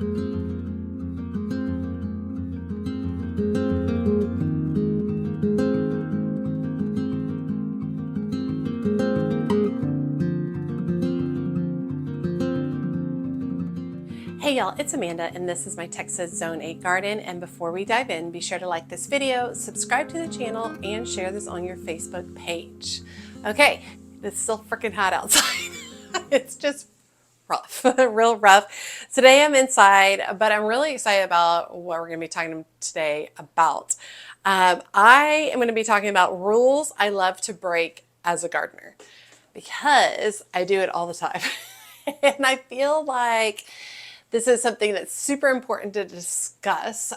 Hey y'all, it's Amanda and this is my Texas Zone 8 garden, and before we dive in, be sure to like this video, subscribe to the channel, and share this on your Facebook page. Okay, it's still freaking hot outside. It's just rough, real rough. Today I'm inside, but I'm really excited about what we're going to be talking today about. I am going to be talking about rules I love to break as a gardener because I do it all the time. And I feel like this is something that's super important to discuss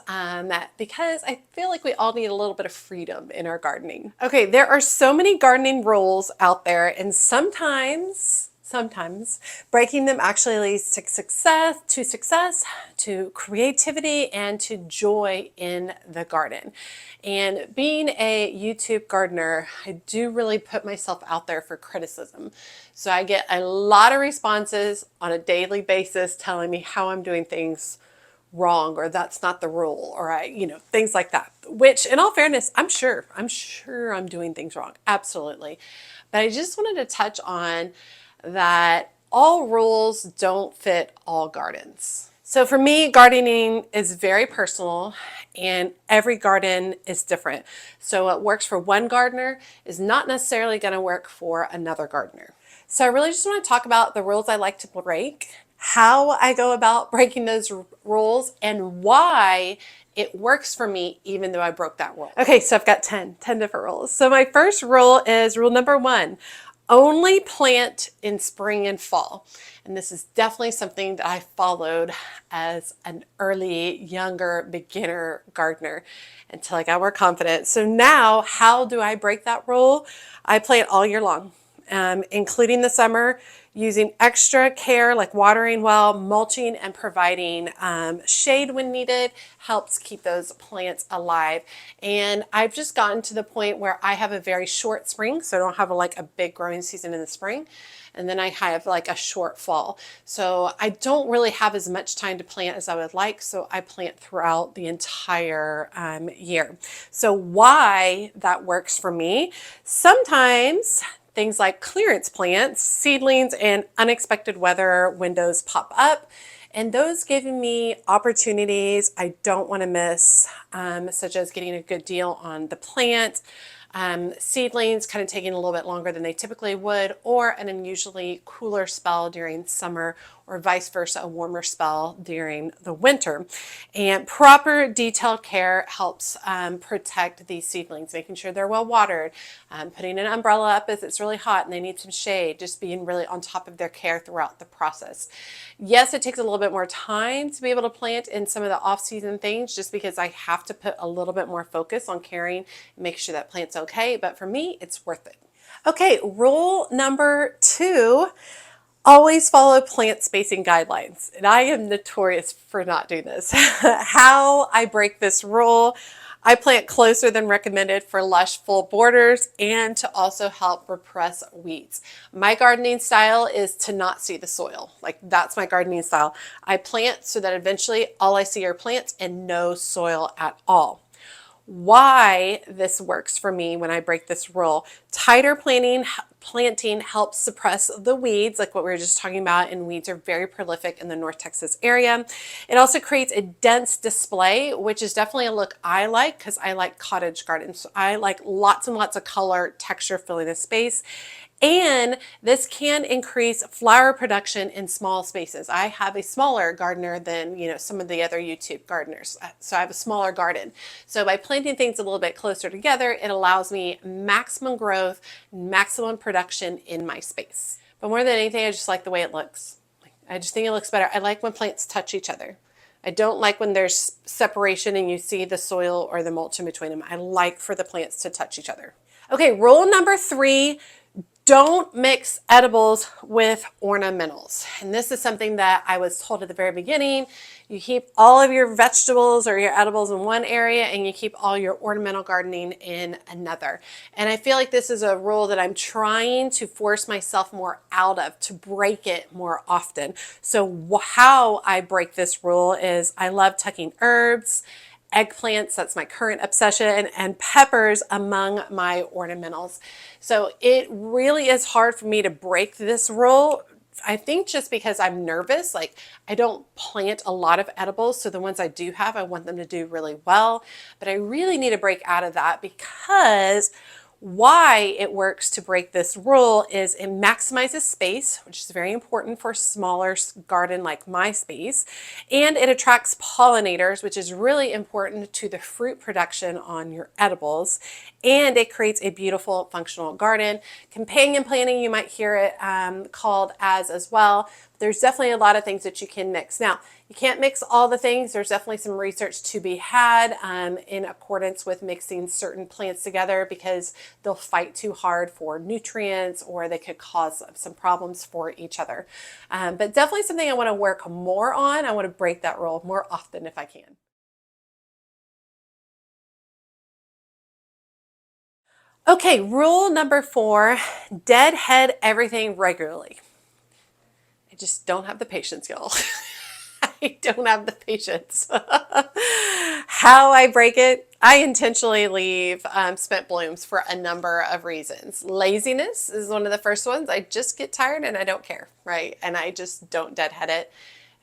because I feel like we all need a little bit of freedom in our gardening. Okay, there are so many gardening rules out there, and sometimes breaking them actually leads to success, to creativity, and to joy in the garden. And being a YouTube gardener, I do really put myself out there for criticism. So I get a lot of responses on a daily basis telling me how I'm doing things wrong, or that's not the rule, or things like that, which in all fairness, I'm sure I'm doing things wrong. Absolutely. But I just wanted to touch on that all rules don't fit all gardens. So for me, gardening is very personal and every garden is different. So what works for one gardener is not necessarily going to work for another gardener. So I really just want to talk about the rules I like to break, how I go about breaking those rules, and why it works for me even though I broke that rule. Okay, so I've got 10 different rules. So my first rule is rule number 1. Only plant in spring and fall. And this is definitely something that I followed as an early, younger, beginner gardener until I got more confident. So now, how do I break that rule? I plant all year long, including the summer, using extra care like watering well, mulching, and providing shade when needed helps keep those plants alive. And I've just gotten to the point where I have a very short spring, so I don't have a big growing season in the spring. And then I have a short fall. So I don't really have as much time to plant as I would like. So I plant throughout the entire year. So why that works for me? Sometimes things like clearance plants, seedlings, and unexpected weather windows pop up. And those give me opportunities I don't want to miss, such as getting a good deal on the plant, seedlings kind of taking a little bit longer than they typically would, or an unusually cooler spell during summer, or vice versa, a warmer spell during the winter. And proper detailed care helps protect these seedlings, making sure they're well watered, putting an umbrella up if it's really hot and they need some shade, just being really on top of their care throughout the process. Yes, it takes a little bit more time to be able to plant in some of the off-season things, just because I have to put a little bit more focus on caring and making sure that plant's okay, but for me, it's worth it. Okay, rule number 2, always follow plant spacing guidelines. And I am notorious for not doing this. How I break this rule: I plant closer than recommended for lush full borders and to also help repress weeds. My gardening style is to not see the soil. That's my gardening style. I plant so that eventually all I see are plants and no soil at all. Why this works for me when I break this rule: tighter planting helps suppress the weeds, like what we were just talking about, and weeds are very prolific in the North Texas area. It also creates a dense display, which is definitely a look I like because I like cottage gardens. So I like lots and lots of color, texture filling a space. And this can increase flower production in small spaces. I have a smaller gardener than some of the other YouTube gardeners. So I have a smaller garden. So by planting things a little bit closer together, it allows me maximum growth, maximum production in my space. But more than anything, I just like the way it looks. I just think it looks better. I like when plants touch each other. I don't like when there's separation and you see the soil or the mulch in between them. I like for the plants to touch each other. Okay, rule number 3. Don't mix edibles with ornamentals. And this is something that I was told at the very beginning. You keep all of your vegetables or your edibles in one area and you keep all your ornamental gardening in another. And I feel like this is a rule that I'm trying to force myself more out of, to break it more often. So how I break this rule is I love tucking herbs, eggplants, that's my current obsession, and peppers among my ornamentals. So it really is hard for me to break this rule. I think just because I'm nervous, like I don't plant a lot of edibles. So the ones I do have, I want them to do really well, but I really need to break out of that because why it works to break this rule is it maximizes space, which is very important for a smaller garden like my space, and it attracts pollinators, which is really important to the fruit production on your edibles, and it creates a beautiful functional garden. Companion planting, you might hear it called as well. There's definitely a lot of things that you can mix. Now, you can't mix all the things. There's definitely some research to be had in accordance with mixing certain plants together because they'll fight too hard for nutrients or they could cause some problems for each other. But definitely something I want to work more on. I want to break that rule more often if I can. Okay, rule number 4, deadhead everything regularly. I just don't have the patience, y'all. I don't have the patience. How I break it, I intentionally leave spent blooms for a number of reasons. Laziness is one of the first ones. I just get tired and I don't care, right? And I just don't deadhead it.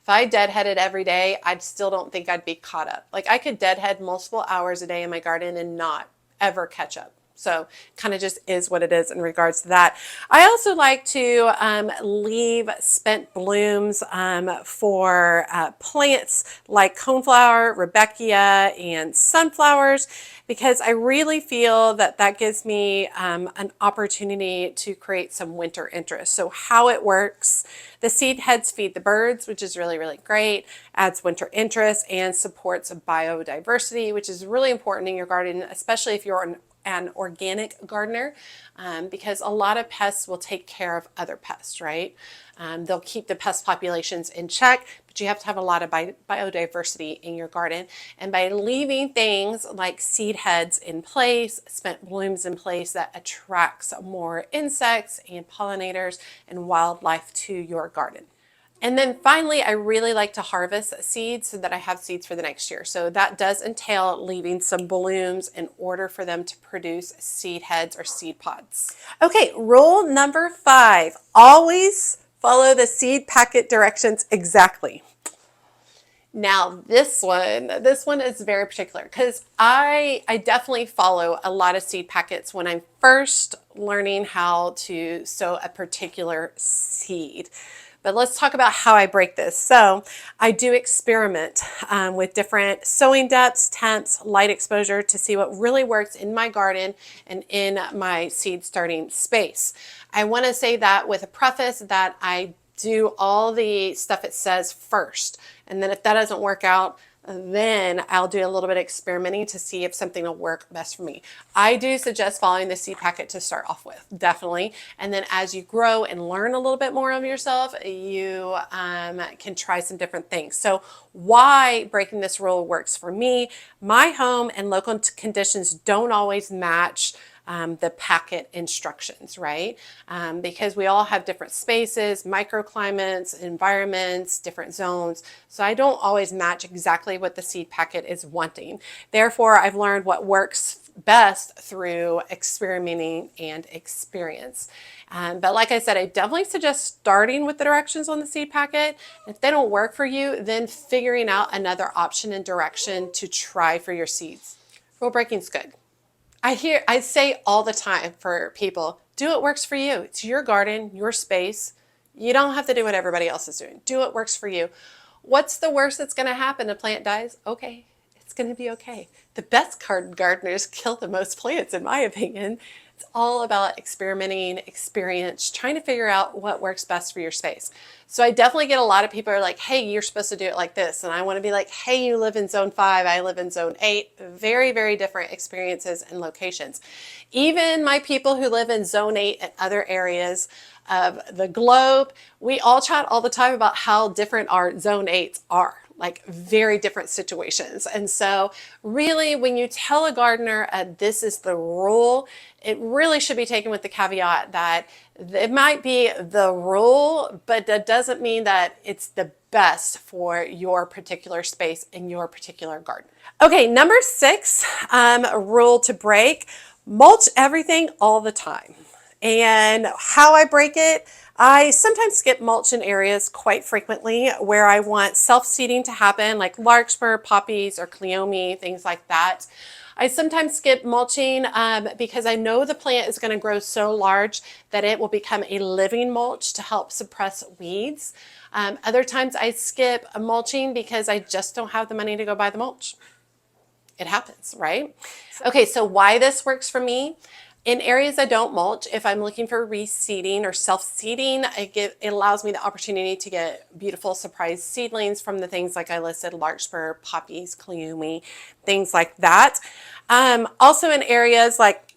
If I deadheaded every day, I still don't think I'd be caught up. Like I could deadhead multiple hours a day in my garden and not ever catch up. So kind of just is what it is in regards to that. I also like to leave spent blooms for plants like coneflower, Rebecca, and sunflowers because I really feel that that gives me an opportunity to create some winter interest. So how it works, the seed heads feed the birds, which is really, really great, adds winter interest and supports biodiversity, which is really important in your garden, especially if you're an organic gardener, because a lot of pests will take care of other pests, right? They'll keep the pest populations in check, but you have to have a lot of biodiversity in your garden. And by leaving things like seed heads in place, spent blooms in place, that attracts more insects and pollinators and wildlife to your garden. And then finally, I really like to harvest seeds so that I have seeds for the next year. So that does entail leaving some blooms in order for them to produce seed heads or seed pods. Okay, rule number 5, always follow the seed packet directions exactly. Now this one is very particular because I definitely follow a lot of seed packets when I'm first learning how to sow a particular seed. But let's talk about how I break this. So I do experiment with different sowing depths, temps, light exposure to see what really works in my garden and in my seed starting space. I want to say that with a preface that I do all the stuff it says first. And then if that doesn't work out, then I'll do a little bit of experimenting to see if something will work best for me. I do suggest following the seed packet to start off with, definitely. And then as you grow and learn a little bit more of yourself, you can try some different things. So why breaking this rule works for me, my home and local conditions don't always match the packet instructions, right? Because we all have different spaces, microclimates, environments, different zones. So I don't always match exactly what the seed packet is wanting. Therefore, I've learned what works best through experimenting and experience. But like I said, I definitely suggest starting with the directions on the seed packet. If they don't work for you, then figuring out another option and direction to try for your seeds. Rule breaking's good. I say all the time for people, do what works for you. It's your garden, your space. You don't have to do what everybody else is doing. Do what works for you. What's the worst that's going to happen? The plant dies? Okay, it's going to be okay. The best gardeners kill the most plants, in my opinion. It's all about experimenting, experience, trying to figure out what works best for your space. So I definitely get a lot of people are like, hey, you're supposed to do it like this. And I want to be like, hey, you live in zone 5, I live in zone 8. Very, very different experiences and locations. Even my people who live in zone 8 and other areas of the globe, we all chat all the time about how different our zone 8s are. Like very different situations. And so really when you tell a gardener this is the rule, it really should be taken with the caveat that it might be the rule, but that doesn't mean that it's the best for your particular space in your particular garden. Okay, number 6, rule to break: mulch everything all the time. And how I break it, I sometimes skip mulch in areas quite frequently where I want self-seeding to happen, like larkspur, poppies, or cleome, things like that. I sometimes skip mulching because I know the plant is going to grow so large that it will become a living mulch to help suppress weeds. Other times I skip mulching because I just don't have the money to go buy the mulch. It happens, right? Okay, so why this works for me? In areas I don't mulch, if I'm looking for reseeding or self-seeding, it allows me the opportunity to get beautiful surprise seedlings from the things like I listed: larkspur, poppies, cleome, things like that. Also in areas like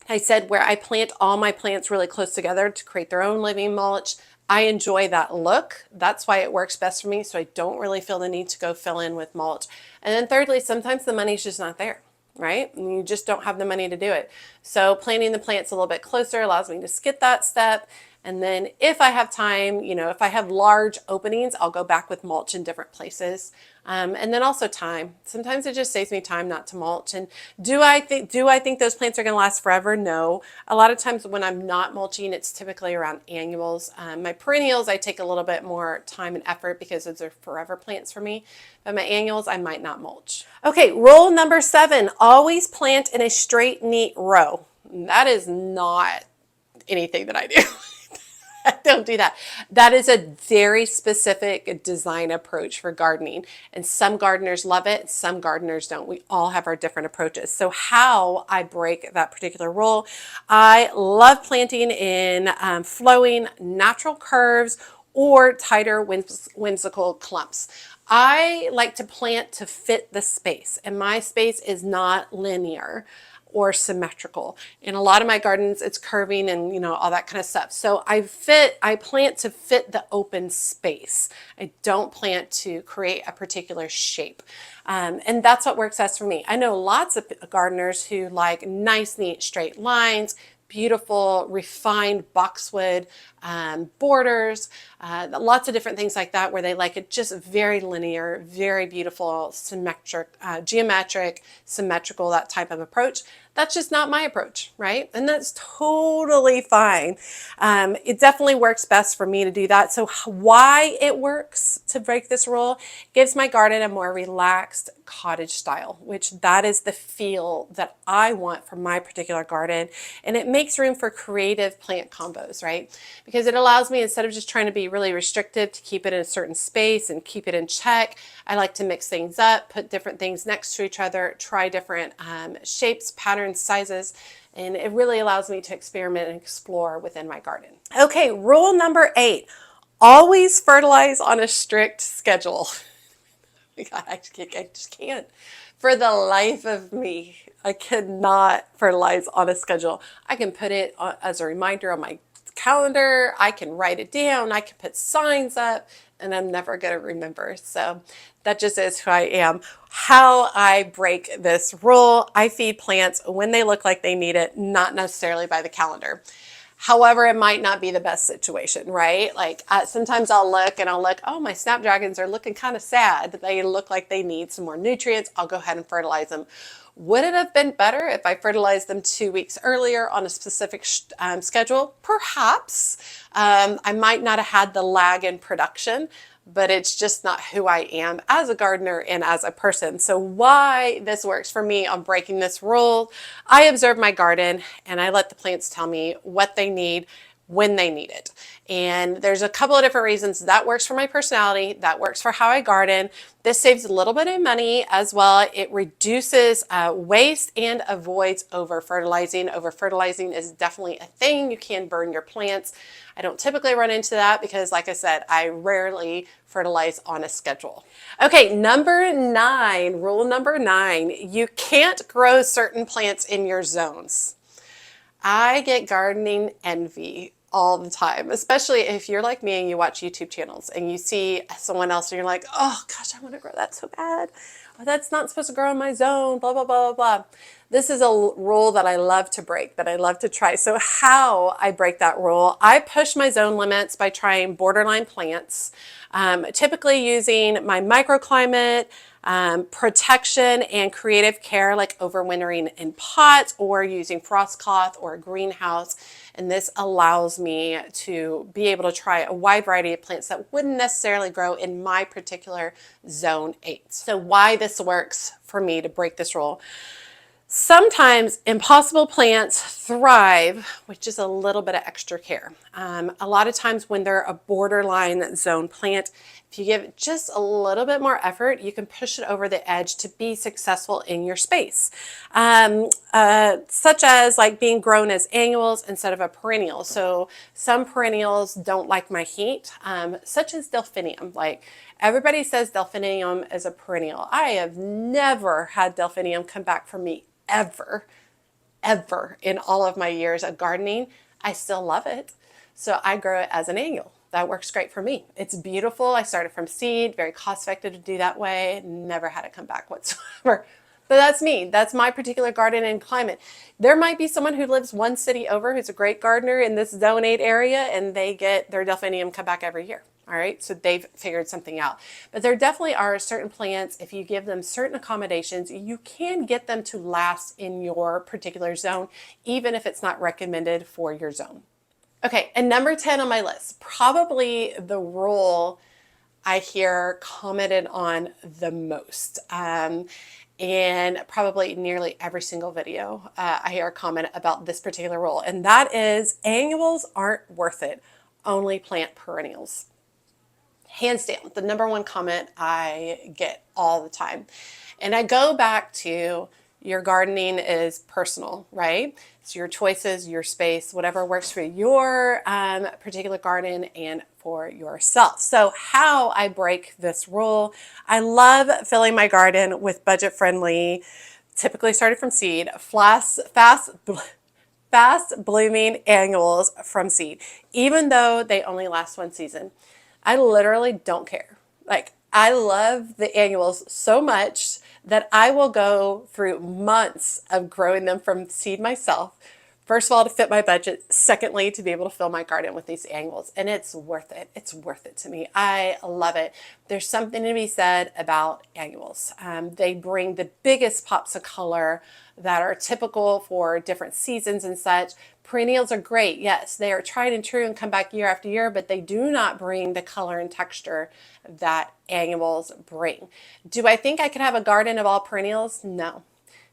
I said where I plant all my plants really close together to create their own living mulch, I enjoy that look. That's why it works best for me, so I don't really feel the need to go fill in with mulch. And then thirdly, sometimes the money's just not there, right? And you just don't have the money to do it. So planting the plants a little bit closer allows me to skip that step. And then if I have time, if I have large openings, I'll go back with mulch in different places. And then also time. Sometimes it just saves me time not to mulch. And do I think those plants are going to last forever? No. A lot of times when I'm not mulching, it's typically around annuals. My perennials, I take a little bit more time and effort because those are forever plants for me. But my annuals, I might not mulch. Okay, rule number 7, always plant in a straight, neat row. That is not anything that I do. I don't do that. That is a very specific design approach for gardening. And some gardeners love it, some gardeners don't. We all have our different approaches. So how I break that particular rule, I love planting in flowing natural curves or tighter whimsical clumps. I like to plant to fit the space, and my space is not linear or symmetrical. In a lot of my gardens, it's curving and all that kind of stuff. So I plant to fit the open space. I don't plant to create a particular shape. And that's what works best for me. I know lots of gardeners who like nice, neat, straight lines, beautiful, refined boxwood borders, lots of different things like that where they like it just very linear, very beautiful, symmetric, geometric, symmetrical, that type of approach. That's just not my approach, right? And that's totally fine. It definitely works best for me to do that. So why it works to break this rule gives my garden a more relaxed cottage style, which that is the feel that I want for my particular garden. And it makes room for creative plant combos, right? Because it allows me, instead of just trying to be really restrictive to keep it in a certain space and keep it in check, I like to mix things up, put different things next to each other, try different shapes, patterns, sizes, and it really allows me to experiment and explore within my garden. Okay, rule number 8, always fertilize on a strict schedule. God, I just can't. For the life of me, I cannot fertilize on a schedule. I can put it as a reminder on my calendar, I can write it down, I can put signs up, and I'm never going to remember. So that just is who I am. How I break this rule: I feed plants when they look like they need it, not necessarily by the calendar. However, it might not be the best situation, right? Like sometimes I'll look, oh, my snapdragons are looking kind of sad. They look like they need some more nutrients. I'll go ahead and fertilize them. Would it have been better if I fertilized them 2 weeks earlier on a specific schedule? Perhaps. I might not have had the lag in production, but it's just not who I am as a gardener and as a person. So why this works for me on breaking this rule: I observe my garden and I let the plants tell me what they need, when they need it. And there's a couple of different reasons that works for my personality, that works for how I garden. This saves a little bit of money as well. It reduces waste and avoids over-fertilizing. Over-fertilizing is definitely a thing. You can burn your plants. I don't typically run into that because, like I said, I rarely fertilize on a schedule. Okay, number 9, rule number 9, you can't grow certain plants in your zones. I get gardening envy all the time, especially if you're like me and you watch YouTube channels and you see someone else and you're like, oh gosh, I want to grow that so bad. Oh, that's not supposed to grow in my zone, blah, blah, blah, blah, blah. This is a rule that I love to break, that I love to try. So how I break that rule, I push my zone limits by trying borderline plants, typically using my microclimate, protection and creative care, like overwintering in pots or using frost cloth or a greenhouse. And this allows me to be able to try a wide variety of plants that wouldn't necessarily grow in my particular zone 8. So why this works for me to break this rule. Sometimes impossible plants thrive with just a little bit of extra care. A lot of times when they're a borderline zone plant, if you give it just a little bit more effort, you can push it over the edge to be successful in your space. Such as like being grown as annuals instead of a perennial. So some perennials don't like my heat, such as delphinium. Like everybody says delphinium is a perennial. I have never had delphinium come back for me ever in all of my years of gardening. I still love it. So I grow it as an annual. That works great for me. It's beautiful. I started from seed, very cost effective to do that way. Never had it come back whatsoever. But that's me. That's my particular garden and climate. There might be someone who lives one city over who's a great gardener in this zone 8 area and they get their delphinium come back every year. All right, so they've figured something out. But there definitely are certain plants, if you give them certain accommodations, you can get them to last in your particular zone, even if it's not recommended for your zone. Okay, and number 10 on my list, probably the rule I hear commented on the most. And probably nearly every single video, I hear a comment about this particular rule, and that is annuals aren't worth it, only plant perennials. Hands down, the number one comment I get all the time. And I go back to your gardening is personal, right? It's your choices, your space, whatever works for your particular garden and for yourself. So how I break this rule, I love filling my garden with budget-friendly, typically started from seed, fast blooming annuals from seed, even though they only last one season. I literally don't care. Like, I love the annuals so much that I will go through months of growing them from seed myself. First of all, to fit my budget. Secondly, to be able to fill my garden with these annuals. And it's worth it. It's worth it to me. I love it. There's something to be said about annuals. They bring the biggest pops of color that are typical for different seasons and such. Perennials are great. Yes, they are tried and true and come back year after year, but they do not bring the color and texture that annuals bring. Do I think I could have a garden of all perennials? No.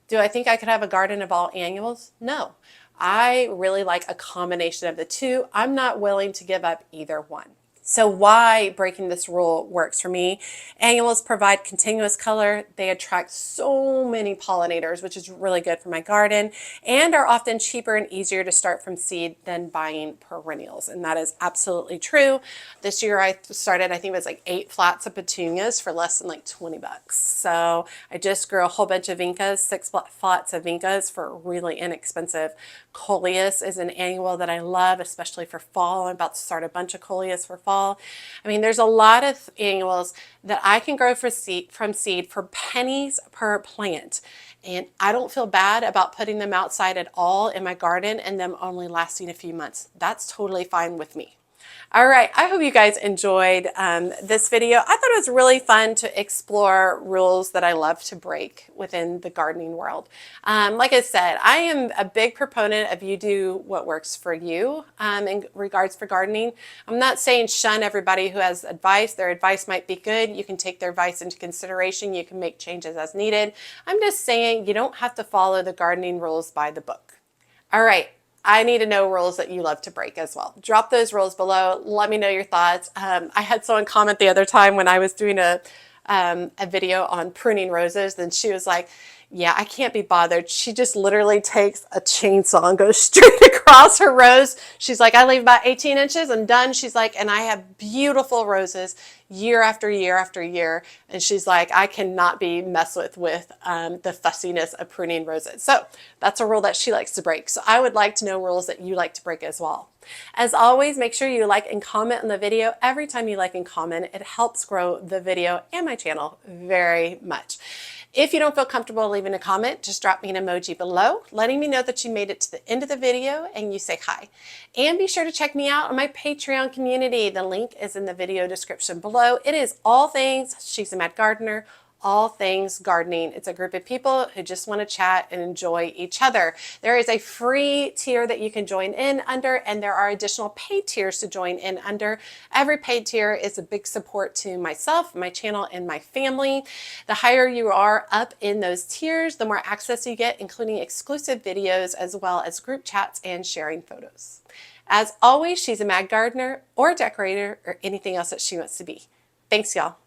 Do I think I could have a garden of all annuals? No. I really like a combination of the two. I'm not willing to give up either one. So why breaking this rule works for me? Annuals provide continuous color. They attract so many pollinators, which is really good for my garden, and are often cheaper and easier to start from seed than buying perennials. And that is absolutely true. This year I started, I think it was like 8 flats of petunias for less than like 20 bucks. So I just grew a whole bunch of vincas, 6 flats of vincas for really inexpensive. Coleus is an annual that I love, especially for fall. I'm about to start a bunch of coleus for fall. I mean, there's a lot of annuals that I can grow from seed for pennies per plant. And I don't feel bad about putting them outside at all in my garden and them only lasting a few months. That's totally fine with me. All right, I hope you guys enjoyed this video. I thought it was really fun to explore rules that I love to break within the gardening world. Like I said, I am a big proponent of you do what works for you in regards for gardening. I'm not saying shun everybody who has advice. Their advice might be good. You can take their advice into consideration. You can make changes as needed. I'm just saying you don't have to follow the gardening rules by the book. All right. I need to know rules that you love to break as well. Drop those rules below. Let me know your thoughts. I had someone comment the other time when I was doing a video on pruning roses, and she was like, yeah, I can't be bothered. She just literally takes a chainsaw and goes straight across her rose. She's like, I leave about 18 inches and done. She's like, and I have beautiful roses year after year after year. And she's like, I cannot be messed with the fussiness of pruning roses. So that's a rule that she likes to break. So I would like to know rules that you like to break as well. As always, make sure you like and comment on the video. Every time you like and comment, it helps grow the video and my channel very much. If you don't feel comfortable leaving a comment, just drop me an emoji below, letting me know that you made it to the end of the video and you say hi. And be sure to check me out on my Patreon community. The link is in the video description below. It is all things She's a Mad Gardener, all things gardening. It's a group of people who just want to chat and enjoy each other. There is a free tier that you can join in under, and there are additional paid tiers to join in under. Every paid tier is a big support to myself, my channel, and my family. The higher you are up in those tiers, the more access you get, including exclusive videos as well as group chats and sharing photos. As always, she's a mad gardener or decorator or anything else that she wants to be. Thanks, y'all.